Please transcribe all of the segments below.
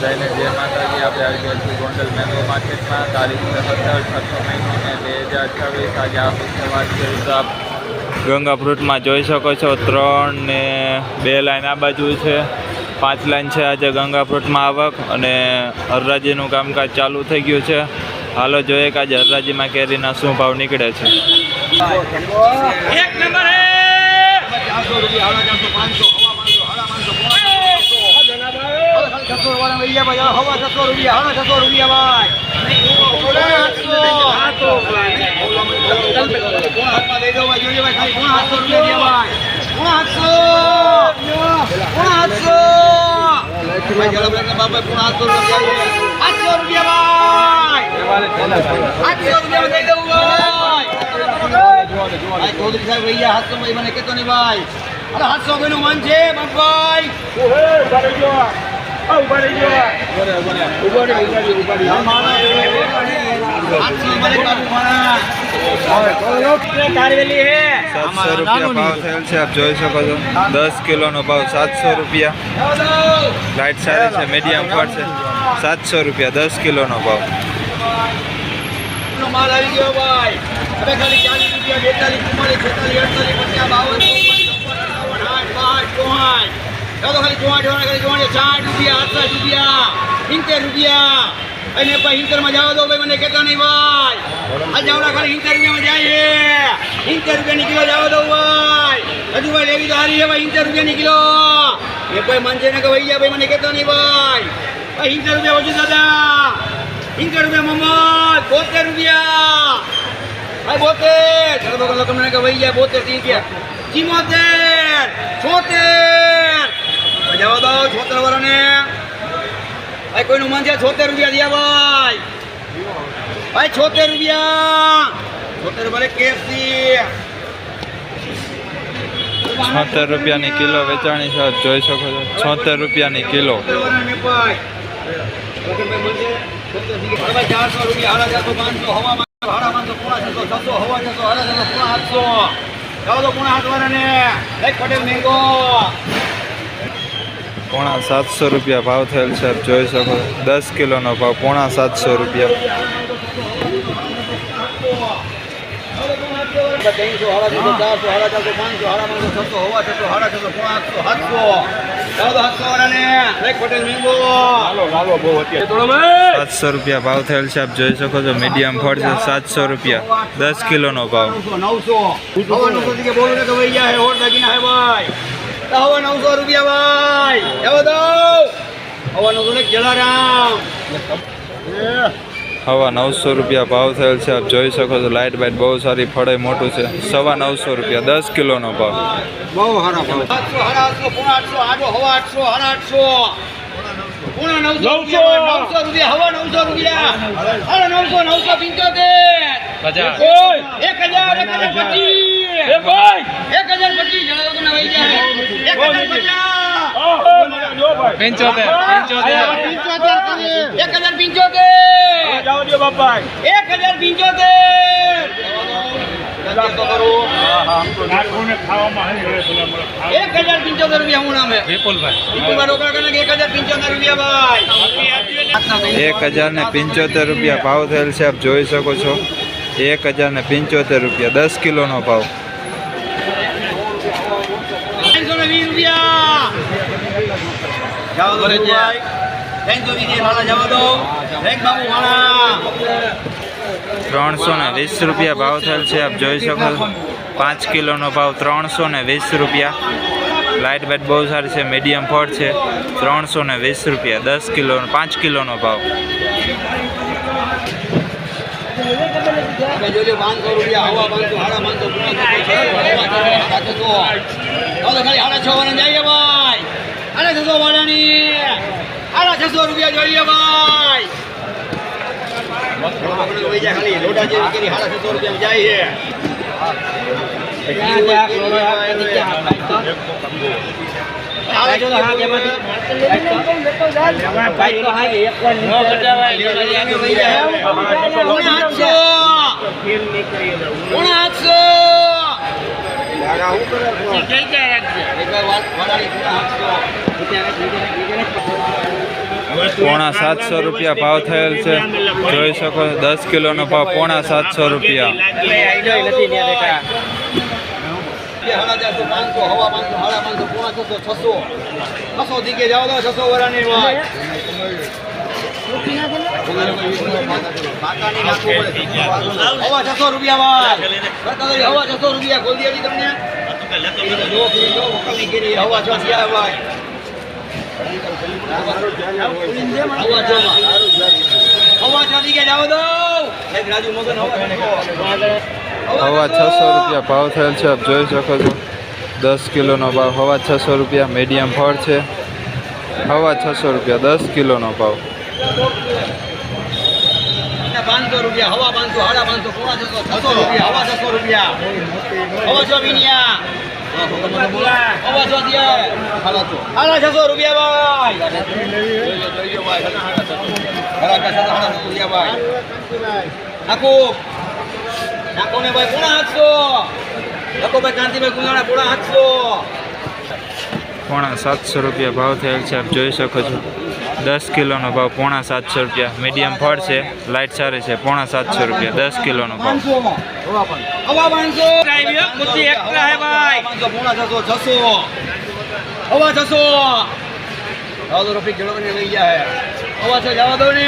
બધાને જય માતાજી। આપણે આવી ગયા છીએ ગોંડલ મેંગો માર્કેટમાં। તારીખ 17 મહિનો ને 2026। આજે આપણે વાત કરીએ તો આપ ગંગા ફ્રૂટમાં જોઈ શકો છો 3 ને 2 લાઈન આ બાજુ છે, 5 લાઈન છે આજે ગંગા ફ્રૂટમાં આવક। અને હરરાજીનું કામકાજ ચાલુ થઈ ગયું છે। હાલો જોઈએ કે આજે હરરાજીમાં કેરીના શું ભાવ નીકળે છે। એક નંબર હે 400 રૂપિયા 450 હવા 600 રૂપિયા 600 રૂપિયા મને કેતો નહીં ભાઈ 700 નું મન છે બાપભાઈ ભાવ થયેલ છે, આપ જોઈ શકો છો। 10 કિલોનો ભાવ 700 રૂપિયા। લાઇટ સારી છે, મીડિયમ ફળ છે, 700 રૂપિયા 10 કિલોનો ભાવ। માલ આવી ગયો ભાઈ, હવે ખાલી 40 રૂપિયા 42 રૂપિયા અને પછી 70 માં જાવ દો ભાઈ, મને કહેતા નહીં ભાઈ। આ જાવડા ખાલી 70 રૂપિયામાં જાય છે, 70 રૂપિયાની કિલો જાવ દો ભાઈ। હજુ ભાઈ લેવી તો હારી છે ભાઈ, 70 રૂપિયાની કિલો એ ભાઈ મન છે ને કે ભાઈ ગયા ભાઈ, મને કહેતા નહીં ભાઈ। 70 રૂપિયા ઓછું દાદા, 70 રૂપિયા મમ્મદ 72 રૂપિયા ભાઈ 72 ચલો તો તમને કે ભાઈ ગયા 72 રૂપિયા 74 76 જાવ દો 76 વાળાને ભાઈ, કોઈનું મન છે 76 રૂપિયા દિયા ભાઈ, ભાઈ 76 રૂપિયા 76 ભલે કેફસી 76 રૂપિયાની કિલો વેચાણી છે, જોઈ શકો છો। 76 રૂપિયાની કિલો। 400 રૂપિયા 450 હવામાં 500 600 હવા 600 800 જાવ તો 800 વાળાને એક પટેલ મેંગો 750 રૂપિયા ભાવ થયેલ છે, આપ જોઈ શકો છો। 10 કિલોનો ભાવ 750 રૂપિયા। 700 રૂપિયા ભાવ થયેલ છે, આપ જોઈ શકો છો। મીડિયમ ફળ છે, 700 રૂપિયા 10 કિલોનો ભાવ। 900 રૂપિયા ભાઈ, એવો દો હવા 900 ને જલારામ હવા 900 રૂપિયા ભાવ થયેલ છે, આપ જોઈ શકો છો। લાઇટ બાઇટ બહુ સારી, ફળે મોટું છે, 950 રૂપિયા 10 કિલોનો ભાવ। બહુ સારા ભાવ 800 800 હવા 800 900 રૂપિયા હવા 900 રૂપિયા 975 1075 રૂપિયા ભાવ થયેલ છે, આપ જોઈ શકો છો। 1075 રૂપિયા 10 કિલોનો ભાવ। 320 રૂપિયા 320 રૂપિયા ભાવ થયેલ છે, આપ જોઈ શકો છો। 5 કિલોનો ભાવ 320 રૂપિયા। લાઇટ બાઇટ બહુ સારી છે, મીડિયમ ફળ છે, 320 રૂપિયા 10 કિલો 5 કિલોનો ભાવ। 500 રૂપિયા હવા 500 જઈએ ભાઈ, 600 વાળાની 600 રૂપિયા જોઈએ ભાઈ। ખાલી લોટા જેવી કરી 600 રૂપિયા જાય છે। પોણા 700 રૂપિયા ભાવ થયેલ છે. જોઈ શકો છો 10 કિલોનો ભાવ પોણા 700 રૂપિયા. સાડા 400, 500, હવા 500, સાડા 500, પોણા 600, 600 દીકે જાવ તો 600 વરાની ભાઈ. હવા 600 રૂપિયા ભાઈ. હવા 600 રૂપિયા ખોલી દેવી તમને. હવા 600 ભાઈ. હવા 6 દીકે જાવ તો રાજુ મગન હવા 600 રૂપિયા ભાવ થયેલ છે. આપ જોઈ શકો છો 10 કિલોનો ભાવ હવા 600 રૂપિયા. મીડિયમ ફળ છે. હવા 600 રૂપિયા 10 કિલોનો ભાવ. 500 રૂપિયા હવા 500, સાડા 500, પોણા 600, 600 રૂપિયા હવા 600 રૂપિયા. હવા 6 વિનિયા. હવા 6 દિયા. સાડા 600 રૂપિયા ભાઈ. નાખો નાખો ને ભાઈ પોણા 800. નાખો ભાઈ કાંતિભાઈ કુંડાણા પોણા 800. પોણા 700 રૂપિયા ભાવ થયેલ છે. આપ જોઈ શકો છો 10 કિલોનો ભાવ પોણા 700 રૂપિયા. મીડિયમ ફળ છે. લાઇટ સારી છે. પોણા 700 રૂપિયા 10 કિલોનો ભાવ. હવા 500. મુઠ્ઠી એક્સ્ટ્રા હે ભાઈ. 500 પોણા 600, 600. હવા 600. જાવ તો રફીક જડો ને લઈ ગયા હે. હવા 6 જવા દો ને.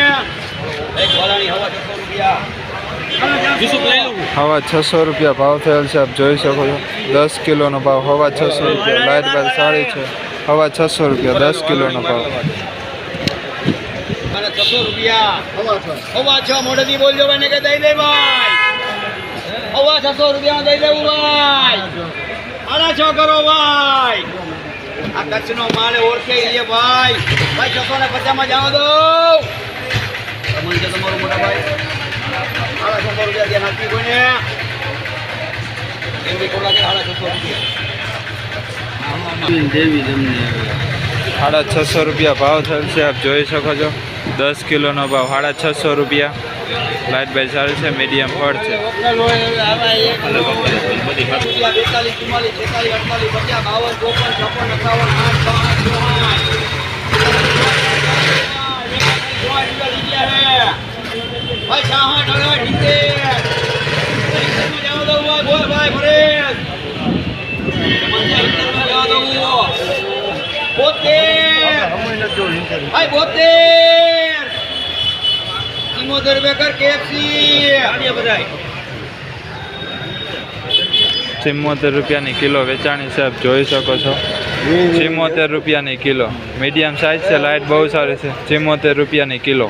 એક વાલાની હવા 600 રૂપિયા. હવા 600 રૂપિયા ભાવ થયેલ છે. આપ જોઈ શકો છો 10 કિલોનો ભાવ હવા 600 રૂપિયા. લાઇટ બાદ સારી છે. હવા 600 રૂપિયા 10 કિલોનો ભાવ. 600 રૂપિયા. હવા 6 મોઢેથી બોલજો ભાઈ ને કે દઈ દે ભાઈ. હવા 600 રૂપિયા દઈ દેવું ભાઈ. સાડા 6 કરો ભાઈ. આ કચ્છનો માલ ઓળખે છે ભાઈ. ભાઈ 650 માં જાવ દો. તમને છે તમારું મોટા ભાઈ. સાડા 600 રૂપિયા ધ્યાન આપી કોઈને. એવી કોલા કે સાડા 600 રૂપિયા. દેવી તમને સાડા 600 રૂપિયા ભાવ થયેલ છે. આપ જોઈ શકો છો 10 કિલોનો ભાવ સાડા 600 રૂપિયા. લાઇટ બાય સારી છે. મીડિયમ ફળ છે. 70 રૂપિયા કર કેએફસી. 74 રૂપિયાની કિલો વેચાણી છે. આપ જોઈ શકો છો 74 રૂપિયાની કિલો. મીડિયમ સાઇઝ છે. લાઇટ બહુ સારી છે. 74 રૂપિયાની કિલો.